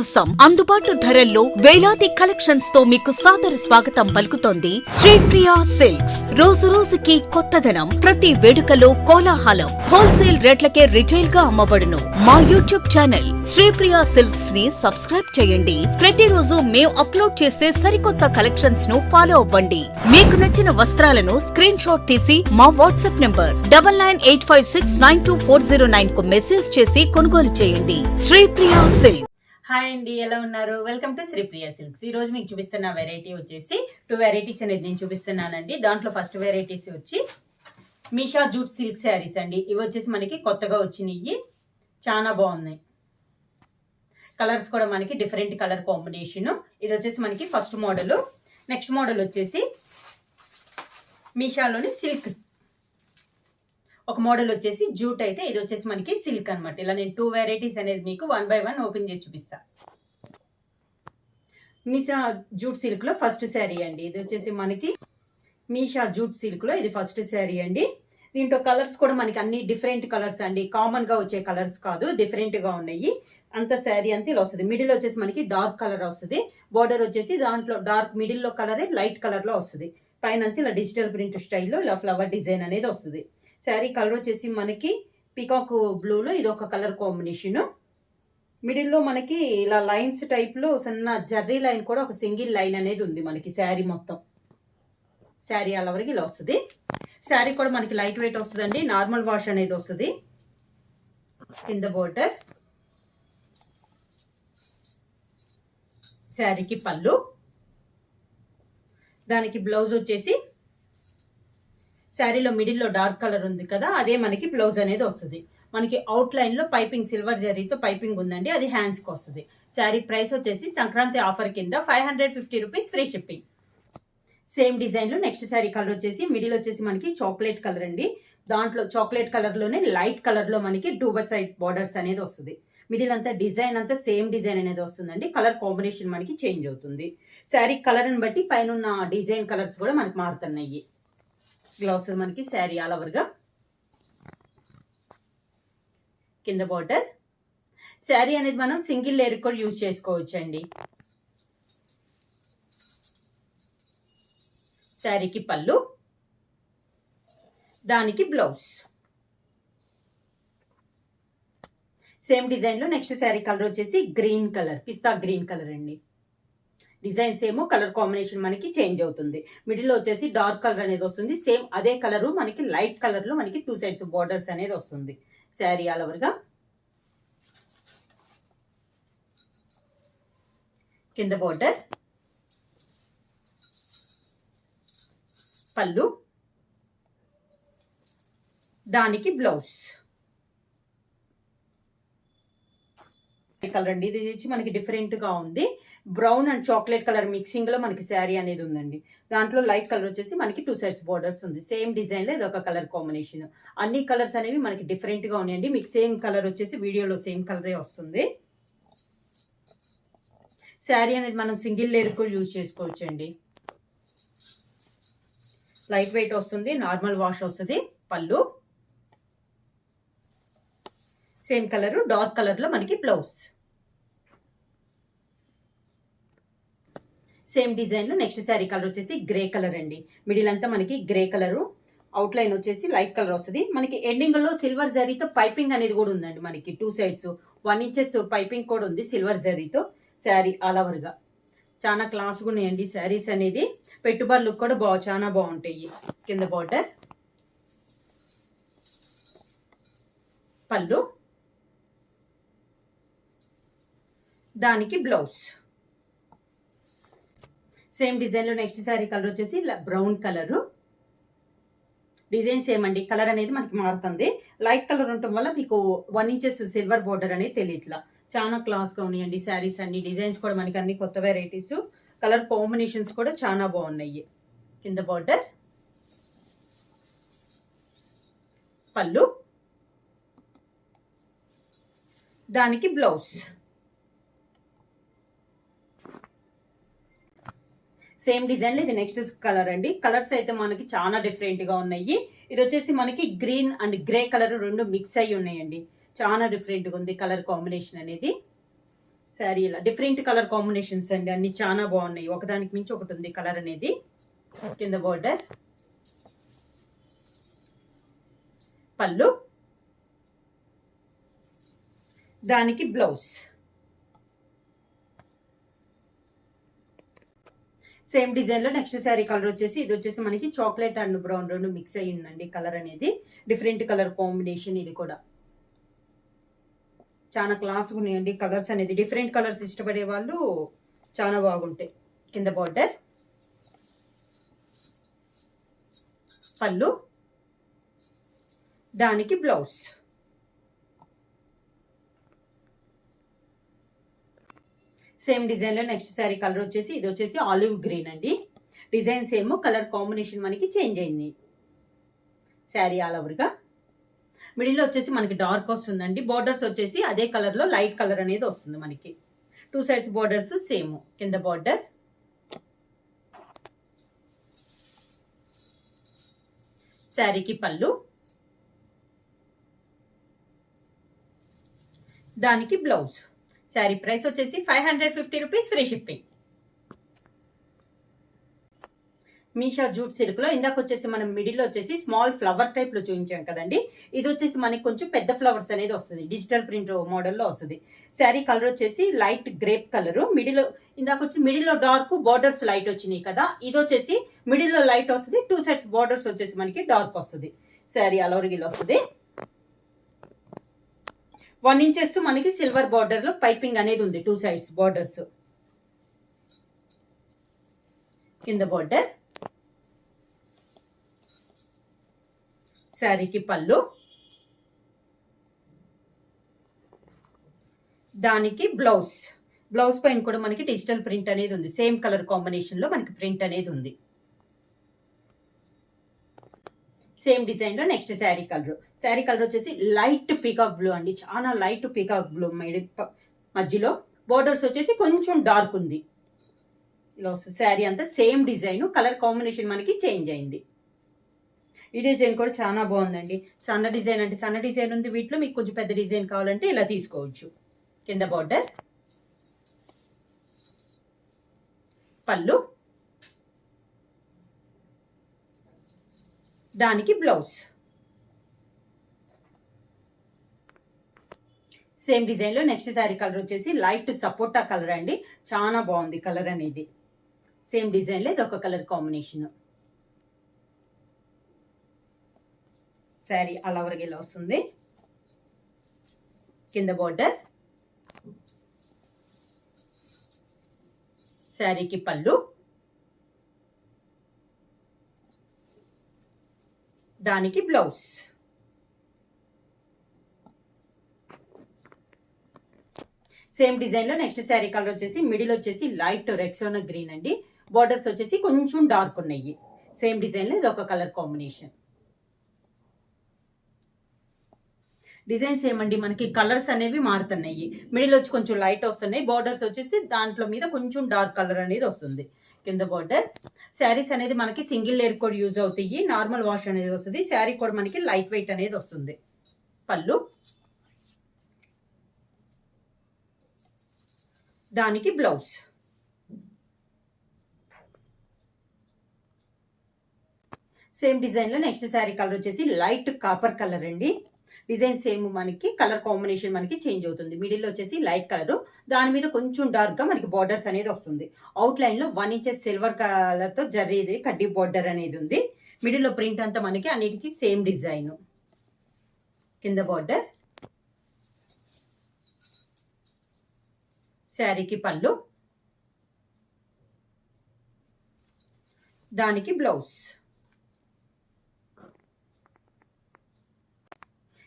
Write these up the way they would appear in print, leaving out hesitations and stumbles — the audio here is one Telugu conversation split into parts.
కోసం అందుబాటు ధరల్లో వేలాది కలెక్షన్స్ తో మీకు సాదర స్వాగతం పలుకుతోంది శ్రీప్రియ సిల్క్స్. రోజు రోజుకి కొత్తదనం, ప్రతి వేడుకలో కోలాహలం. హోల్సేల్ రేట్లకే రిటైల్ గా అమ్మబడును. మా యూట్యూబ్ ఛానల్ శ్రీప్రియ సిల్క్స్ ని సబ్స్క్రైబ్ చేయండి. ప్రతిరోజు మేము అప్లోడ్ చేసే సరికొత్త కలెక్షన్స్ ను ఫాలో అవ్వండి. మీకు నచ్చిన వస్త్రాలను స్క్రీన్ షాట్ తీసి మా వాట్సాప్ నంబర్ 9985692409 కు మెసేజ్ చేసి కొనుగోలు చేయండి. శ్రీప్రియ సిల్క్స్. హాయ్ అండి, ఎలా ఉన్నారు? Welcome to Sripriya silks. ఈ రోజు మీకు చూపిస్తున్న వెరైటీ వచ్చేసి 2 వెరైటీస్ అనేది నేను చూపిస్తున్నానండి. దాంట్లో ఫస్ట్ వెరైటీస్ వచ్చి మీషా జూట్ సిల్క్ శారీస్ అండి. ఇవి వచ్చేసి మనకి కొత్తగా వచ్చినాయి, చాలా బాగున్నాయి. కలర్స్ కూడా మనకి డిఫరెంట్ కలర్ కాంబినేషన్. ఇది వచ్చేసి మనకి ఫస్ట్ మోడల్. నెక్స్ట్ మోడల్ వచ్చేసి మీషాలోని సిల్క్ ఒక మోడల్ వచ్చేసి జూట్, అయితే ఇది వచ్చేసి మనకి సిల్క్ అనమాట. ఇలా నేను 2 వెరైటీస్ అనేది మీకు 1 by 1 ఓపెన్ చేసి చూపిస్తా. మీషా జూట్ సిల్క్ లో ఫస్ట్ శారీ అండి. ఇది వచ్చేసి మనకి మీషా జూట్ సిల్క్ లో ఇది ఫస్ట్ శారీ అండి. దీంట్లో కలర్స్ కూడా మనకి అన్ని డిఫరెంట్ కలర్స్ అండి, కామన్ గా వచ్చే కలర్స్ కాదు, డిఫరెంట్ గా ఉన్నాయి. అంత శారీ అంతా ఇలా వస్తుంది. మిడిల్ వచ్చేసి మనకి డార్క్ కలర్ వస్తుంది. బోర్డర్ వచ్చేసి దాంట్లో డార్క్ మిడిల్ లో కలరే లైట్ కలర్ లో వస్తుంది. పైన అంతా ఇలా డిజిటల్ ప్రింట్ స్టైల్లో ఇలా ఫ్లవర్ డిజైన్ అనేది వస్తుంది. శారీ కలర్ వచ్చేసి మనకి పీకాక్ బ్లూలో ఇది ఒక కలర్ కాంబినేషన్. మిడిల్లో మనకి ఇలా లైన్స్ టైప్లో సన్న జర్రీ లైన్ కూడా ఒక సింగిల్ లైన్ అనేది ఉంది మనకి శారీ మొత్తం. శారీ అలా వరకు ఇలా వస్తుంది. శారీ కూడా మనకి లైట్ వెయిట్ వస్తుందండి, నార్మల్ వాష్ అనేది వస్తుంది. కింద బోర్డర్, శారీకి పళ్ళు, దానికి బ్లౌజ్ వచ్చేసి శారీలో మిడిల్లో డార్క్ కలర్ ఉంది కదా, అదే మనకి బ్లౌజ్ అనేది వస్తుంది. మనకి అవుట్ లైన్ లో పైపింగ్ సిల్వర్ జరీతో పైపింగ్ ఉందండి, అది హ్యాండ్స్ కి వస్తుంది. శారీ ప్రైస్ వచ్చేసి సంక్రాంతి ఆఫర్ కింద 550 rupees free shipping. Same design లో నెక్స్ట్ శారీ కలర్ వచ్చేసి మిడిల్ వచ్చేసి మనకి చాక్లెట్ కలర్ అండి. దాంట్లో చాక్లెట్ కలర్ లోనే లైట్ కలర్ లో మనకి 2 సైడ్ బార్డర్స్ అనేది వస్తుంది. మిడిల్ అంతా డిజైన్ అంతా సేమ్ డిజైన్ అనేది వస్తుందండి. కలర్ కాంబినేషన్ మనకి చేంజ్ అవుతుంది. శారీ కలర్ ని బట్టి పైన ఉన్న డిజైన్ కలర్స్ కూడా మనకి మారుతున్నాయి. ఇలా వస్తుంది మనకి శారీ ఆల్ ఓవర్గా. కింద బార్డర్. శారీ అనేది మనం సింగిల్ లేయర్ కూడా యూజ్ చేసుకోవచ్చు అండి. శారీకి పళ్ళు, దానికి బ్లౌజ్. సేమ్ డిజైన్ లో నెక్స్ట్ శారీ కలర్ వచ్చేసి గ్రీన్ కలర్, పిస్తా గ్రీన్ కలర్ అండి. డిజైన్స్ ఏమో కలర్ కాంబినేషన్ మనకి చేంజ్ అవుతుంది. మిడిల్ లో వచ్చేసి డార్క్ కలర్ అనేది వస్తుంది. సేమ్ అదే కలర్ మనకి లైట్ కలర్ లో మనకి 2 సైడ్స్ బోర్డర్స్ అనేది వస్తుంది. శారీ ఆల్ ఓవర్గా. కింద బోర్డర్, పళ్ళు, దానికి బ్లౌజ్. కలర్ అండి, ఇది వచ్చి మనకి డిఫరెంట్ గా ఉంది. Brown and chocolate colour mixing లో మనకి శారీ అనేది ఉందండి. దాంట్లో లైట్ కలర్ వచ్చేసి మనకి 2 సైడ్స్ బోర్డర్స్ ఉంది. సేమ్ డిజైన్ లో ఇది ఒక కలర్ కాంబినేషన్. అన్ని కలర్స్ అనేవి మనకి డిఫరెంట్ గా ఉన్నాయండి. మీకు సేమ్ కలర్ వచ్చేసి వీడియోలో సేమ్ కలరే వస్తుంది. శారీ అనేది మనం సింగిల్ లేయర్ కూడా యూజ్ చేసుకోవచ్చు అండి. లైట్ వెయిట్ వస్తుంది, నార్మల్ వాష్ వస్తుంది. పళ్ళు సేమ్ కలర్ డార్క్ కలర్ లో మనకి బ్లౌజ్. సేమ్ డిజైన్ లో నెక్స్ట్ శారీ కలర్ వచ్చేసి గ్రే కలర్ అండి. మిడిల్ అంతా మనకి గ్రే కలరు, అవుట్ లైన్ వచ్చేసి లైట్ కలర్ వస్తుంది. మనకి ఎండింగ్ లో సిల్వర్ జరీతో పైపింగ్ అనేది కూడా ఉందండి. మనకి 2 సైడ్స్ 1 ఇంచెస్ పైపింగ్ కూడా ఉంది సిల్వర్ జరీతో. శారీ ఆల్ ఓవర్ గా చాలా క్లాస్గా ఉన్నాయండి శారీస్ అనేది. పెట్టుబడులు కూడా చాలా బాగుంటాయి. కింద బార్డర్, పళ్ళు, దానికి బ్లౌజ్. సేమ్ డిజైన్ లో నెక్స్ట్ శారీ కలర్ వచ్చేసి బ్రౌన్ కలర్. డిజైన్ సేమ్ అండి, కలర్ అనేది మనకి మారుతుంది. లైట్ కలర్ ఉండటం వల్ల మీకు 1 ఇంచెస్ సిల్వర్ బోర్డర్ అనేది తెలియట్లా. చాలా క్లాస్ గా ఉన్నాయండి శారీస్ అన్ని. డిజైన్స్ కూడా మనకి అన్ని కొత్త వెరైటీస్, కలర్ కాంబినేషన్స్ కూడా చాలా బాగున్నాయి. కింద బార్డర్, పళ్ళు, దానికి బ్లౌజ్. సేమ్ డిజైన్ లో ఇది నెక్స్ట్ కలర్ అండి. కలర్స్ అయితే మనకి చాలా డిఫరెంట్ గా ఉన్నాయి. ఇది వచ్చేసి మనకి గ్రీన్ అండ్ గ్రే కలర్ రెండు మిక్స్ అయ్యి ఉన్నాయండి. చాలా డిఫరెంట్ గా ఉంది కలర్ కాంబినేషన్ అనేది. శారీ ఇలా డిఫరెంట్ కలర్ కాంబినేషన్స్ అండి, అన్ని చాలా బాగున్నాయి. ఒకదానికి మించి ఒకటి ఉంది కలర్ అనేది. కింద బోర్డర్, పళ్ళు, దానికి బ్లౌజ్. సేమ్ డిజైన్ లో నెక్స్ట్ శారీ కలర్ వచ్చేసి ఇది వచ్చేసి మనకి చాక్లెట్ అండ్ బ్రౌన్ రెండు మిక్స్ అయ్యి ఉందండి. కలర్ అనేది డిఫరెంట్ కలర్ కాంబినేషన్. ఇది కూడా చాలా క్లాస్గా ఉన్నాయండి. కలర్స్ అనేది డిఫరెంట్ కలర్స్ ఇష్టపడే వాళ్ళు చాలా బాగుంటాయి. కింద బార్డర్, పళ్ళు, దానికి బ్లౌజ్. సేమ్ డిజైన్ లో నెక్స్ట్ శారీ కలర్ వచ్చేసి ఇది వచ్చేసి ఆలివ్ గ్రీన్ అండి. డిజైన్ సేమ్, కలర్ కాంబినేషన్ మనకి చేంజ్ అయింది. శారీ ఆల్ ఓవర్ గా మిడిల్లో వచ్చేసి మనకి డార్క్ వస్తుందండి. బోర్డర్స్ వచ్చేసి అదే కలర్ లో లైట్ కలర్ అనేది వస్తుంది మనకి. 2 సైడ్స్ బోర్డర్స్ సేమ్. కింద బోర్డర్, శారీకి పళ్ళు, దానికి బ్లౌజ్. శారీ ప్రైస్ వచ్చేసి 550 rupees, free shipping. Meesha jute silk లో ఇందాక వచ్చేసి మనం మిడిల్ లో వచ్చేసి స్మాల్ ఫ్లవర్ టైప్ లో చూపించాం కదండి. ఇది వచ్చేసి మనకి కొంచెం పెద్ద ఫ్లవర్స్ అనేది వస్తుంది, డిజిటల్ ప్రింట్ మోడల్లో వస్తుంది. శారీ కలర్ వచ్చేసి లైట్ గ్రేప్ కలర్. మిడిల్ ఇందాక వచ్చి మిడిల్ లో డార్క్, బోర్డర్స్ లైట్ వచ్చినాయి కదా. ఇది వచ్చేసి మిడిల్ లో లైట్ వస్తుంది, 2 సైడ్స్ బోర్డర్స్ వచ్చేసి మనకి డార్క్ వస్తుంది. శారీ అలవరిగిల్ వస్తుంది. 1 ఇంచెస్ మనకి సిల్వర్ బార్డర్ లో పైపింగ్ అనేది ఉంది, 2 సైడ్స్ బార్డర్స్. కింద బార్డర్, శారీకి పళ్ళు, దానికి బ్లౌజ్. బ్లౌజ్ పైన కూడా మనకి డిజిటల్ ప్రింట్ అనేది ఉంది. సేమ్ కలర్ కాంబినేషన్ లో మనకి ప్రింట్ అనేది ఉంది. సేమ్ డిజైన్ లో next sari colour. Sari colour వచ్చేసి లైట్ పీకాక్ బ్లూ అండి, చాలా లైట్ పీకాక్ బ్లూ. మధ్యలో బోర్డర్స్ వచ్చేసి కొంచెం డార్క్ ఉంది. ఇలా వస్తుంది. శారీ అంతా సేమ్ డిజైన్, కలర్ కాంబినేషన్ మనకి చేంజ్ అయింది. ఈ డిజైన్ కూడా చాలా బాగుందండి. సన్న డిజైన్ అంటే సన్న డిజైన్ ఉంది వీటిలో. మీకు కొంచెం పెద్ద డిజైన్ కావాలంటే ఇలా తీసుకోవచ్చు. కింద బార్డర్, పళ్ళు, దానికి బ్లౌజ్. సేమ్ డిజైన్ లో నెక్స్ట్ శారీ కలర్ వచ్చేసి లైట్ సపోటా కలర్ అండి, చాలా బాగుంది కలర్ అనేది. సేమ్ డిజైన్ లో ఇది ఒక కలర్ కాంబినేషన్. శారీ అలా వరకు ఇలా వస్తుంది. కింద బార్డర్, శారీకి పళ్ళు, దానికి బ్లౌజ్. సేమ్ డిజైన్ లో నెక్స్ట్ శారీ కలర్ వచ్చేసి మిడిల్ వచ్చేసి లైట్ రెక్సోనా గ్రీన్ అండి. బార్డర్స్ వచ్చేసి కొంచెం డార్క్ ఉన్నాయి. సేమ్ డిజైన్ లో ఇది ఒక కలర్ కాంబినేషన్. డిజైన్స్ ఏమండి మనకి కలర్స్ అనేవి మారుతున్నాయి. మిడిల్ వచ్చి కొంచెం లైట్ వస్తున్నాయి, బార్డర్స్ వచ్చేసి దాంట్లో మీద కొంచెం డార్క్ కలర్ అనేది వస్తుంది. కింద బార్డర్. శారీస్ అనేది మనకి సింగిల్ లేయర్ కూడా యూజ్ అవుతాయి, నార్మల్ వాష్ అనేది వస్తుంది. శారీ కూడా మనకి లైట్ వెయిట్ అనేది వస్తుంది. పళ్ళు, దానికి బ్లౌజ్. సేమ్ డిజైన్ లో నెక్స్ట్ శారీ కలర్ వచ్చేసి లైట్ కాపర్ కలర్ అండి. డిజైన్ సేమ్, మనకి కలర్ కాంబినేషన్ మనకి చేంజ్ అవుతుంది. మిడిల్ వచ్చేసి లైట్ కలర్, దాని మీద కొంచెం డార్క్ గా మనకి బార్డర్స్ అనేది వస్తుంది. అవుట్ లైన్ లో 1 ఇంచెస్ సిల్వర్ కలర్ తో జర్రీ కడ్డీ బార్డర్ అనేది ఉంది. మిడిల్ లో ప్రింట్ అంతా మనకి అన్నిటికీ సేమ్ డిజైన్. కింద బార్డర్, శారీకి పళ్ళు, దానికి బ్లౌజ్.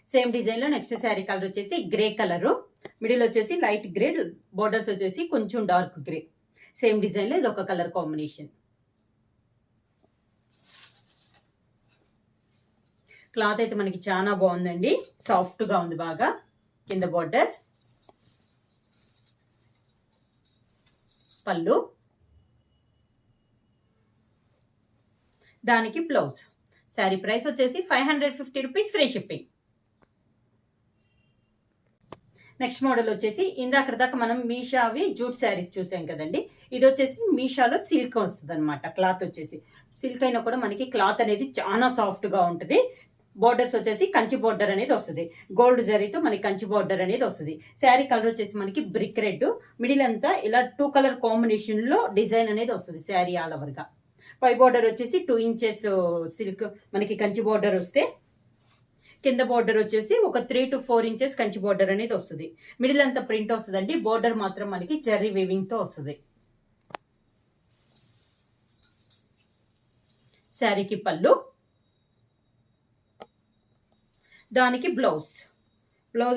సేమ్ డిజైన్ లో నెక్స్ట్ శారీ కలర్ వచ్చేసి గ్రే కలర్. మిడిల్ వచ్చేసి లైట్ గ్రే, బోర్డర్స్ వచ్చేసి కొంచెం డార్క్ గ్రే. సేమ్ డిజైన్ లో ఇది ఒక కలర్ కాంబినేషన్. క్లాత్ అయితే మనకి చాలా బాగుందండి, సాఫ్ట్ గా ఉంది బాగా. కింద బార్డర్, పళ్ళు, దానికి బ్లౌజ్. శారీ ప్రైస్ వచ్చేసి 550 rupees, free shipping. Next model వచ్చేసి ఇందాక దాకా మనం మీషావి జూట్ శారీస్ చూసాం కదండి. ఇది వచ్చేసి మీషాలో సిల్క్ వస్తుంది అనమాట. క్లాత్ వచ్చేసి సిల్క్ అయినా కూడా మనకి క్లాత్ అనేది చాలా సాఫ్ట్ గా ఉంటుంది. బోర్డర్స్ వచ్చేసి కంచి బోర్డర్ అనేది వస్తుంది. గోల్డ్ జరీతో మనకి కంచి బోర్డర్ అనేది వస్తుంది. శారీ కలర్ వచ్చేసి మనకి బ్రిక్ రెడ్, మిడిల్ అంతా ఇలా 2 కలర్ కాంబినేషన్ లో డిజైన్ అనేది వస్తుంది శారీ ఆల్ ఓవర్ గా. పై బోర్డర్ వచ్చేసి 2 ఇంచెస్ సిల్క్ మనకి కంచి బోర్డర్ వస్తే, కింద బోర్డర్ వచ్చేసి ఒక 3 to 4 ఇంచెస్ కంచి బోర్డర్ అనేది వస్తుంది. మిడిల్ అంతా ప్రింట్ వస్తుందండి. బోర్డర్ మాత్రం మనకి జరీ వీవింగ్ తో వస్తుంది. శారీకి పళ్ళు, దానికి బ్లౌజ్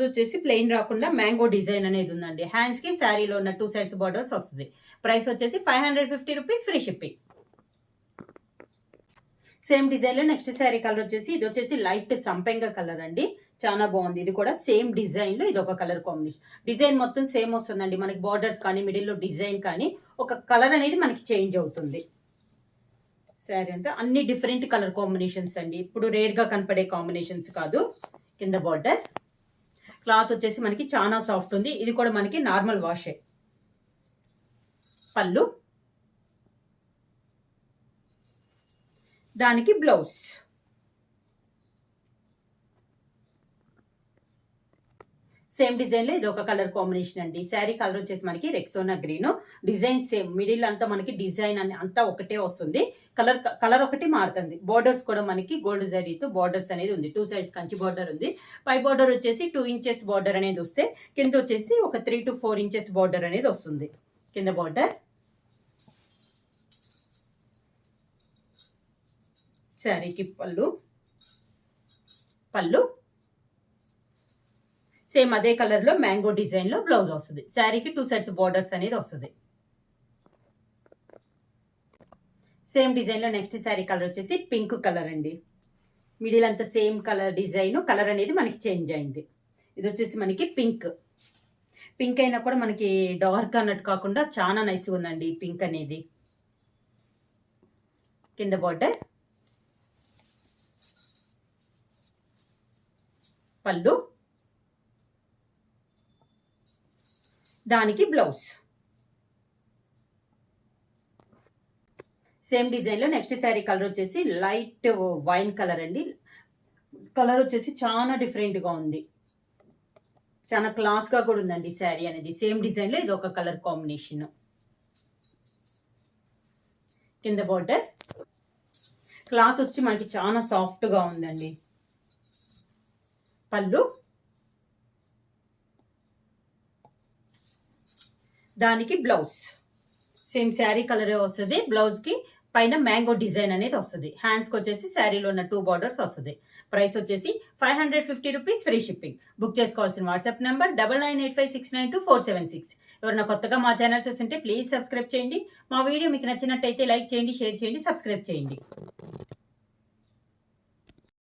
వచ్చేసి ప్లెయిన్ రాకుండా మ్యాంగో డిజైన్ అనేది ఉందండి. హ్యాండ్స్ కి శారీలో ఉన్న 2 సైడ్స్ బోర్డర్స్ వస్తుంది. ప్రైస్ వచ్చేసి 550 rupees, free shipping. Same design లో నెక్స్ట్ శారీ కలర్ వచ్చేసి ఇది వచ్చేసి లైట్ సంపెంగ కలర్ అండి. చాలా బాగుంది. ఇది కూడా సేమ్ డిజైన్ లో ఇది ఒక కలర్ కాంబినేషన్. డిజైన్ మొత్తం సేమ్ వస్తుందండి. మనకి బార్డర్స్ కానీ మిడిల్ లో డిజైన్ కానీ ఒక కలర్ అనేది మనకి చేంజ్ అవుతుంది. శారీ అంతా అన్ని డిఫరెంట్ కలర్ కాంబినేషన్స్ అండి. ఇప్పుడు రేర్ గా కనపడే కాంబినేషన్స్ కాదు. కింద బార్డర్, క్లాత్ వచ్చేసి మనకి చాలా సాఫ్ట్ ఉంది. ఇది కూడా మనకి నార్మల్ వాషే. పళ్ళు, దానికి బ్లౌజ్. సేమ్ డిజైన్ లో ఇది ఒక కలర్ కాంబినేషన్ అండి. శారీ కలర్ వచ్చేసి మనకి Rexona green. Design same, middle అంతా మనకి డిజైన్ అని అంతా ఒకటే వస్తుంది. కలర్ ఒకటి మారుతుంది. బోర్డర్స్ కూడా మనకి గోల్డ్ జరీతో బోర్డర్స్ అనేది ఉంది. 2 సైడ్స్ కంచి బోర్డర్ ఉంది. పై బోర్డర్ వచ్చేసి 2 ఇంచెస్ బోర్డర్ అనేది వస్తే, కింద వచ్చేసి ఒక 3 to 4 ఇంచెస్ బోర్డర్ అనేది వస్తుంది. కింద బోర్డర్, శారీకి పళ్ళు సేమ్ అదే కలర్ లో మ్యాంగో డిజైన్ లో బ్లౌజ్ వస్తుంది. శారీకి 2 సైడ్స్ బోర్డర్స్ అనేది వస్తుంది. సేమ్ డిజైన్ లో నెక్స్ట్ శారీ కలర్ వచ్చేసి పింక్ కలర్ అండి. మిడిల్ అంతా సేమ్ కలర్ డిజైన్, కలర్ అనేది మనకి చేంజ్ అయింది. ఇది వచ్చేసి మనకి పింక్ అయినా కూడా మనకి డార్క్ అన్నట్టు కాకుండా చాలా నైస్ ఉందండి పింక్ అనేది. కింద బార్డర్, పళ్ళు, దానికి బ్లౌజ్. సేమ్ డిజైన్ లో నెక్స్ట్ శారీ కలర్ వచ్చేసి లైట్ వైన్ కలర్ అండి. కలర్ వచ్చేసి చాలా డిఫరెంట్ గా ఉంది. చాలా క్లాస్ గా కూడా ఉందండి శారీ అనేది. సేమ్ డిజైన్ లో ఇది ఒక కలర్ కాంబినేషన్. కింద బార్డర్, క్లాత్ వచ్చి మనకి చాలా సాఫ్ట్ గా ఉందండి. పళ్ళు, దానికి బ్లౌజ్. సేమ్ శారీ కలర్ వస్తుంది. బ్లౌజ్ కి పైన మ్యాంగో డిజైన్ అనేది వస్తుంది. హ్యాండ్స్ కి వచ్చేసి శారీలో ఉన్న 2 బార్డర్స్ వస్తుంది. ప్రైస్ వచ్చేసి 550 రూపీస్, ఫ్రీ షిప్పింగ్. బుక్ చేసుకోవాల్సిన వాట్సాప్ నెంబర్ 9985692476. ఎవరైనా కొత్తగా మా ఛానల్ చూస్తుంటే ప్లీజ్ సబ్స్క్రైబ్ చేయండి. మా వీడియో మీకు నచ్చినట్టయితే లైక్ చేయండి, షేర్ చేయండి, సబ్స్క్రైబ్ చేయండి.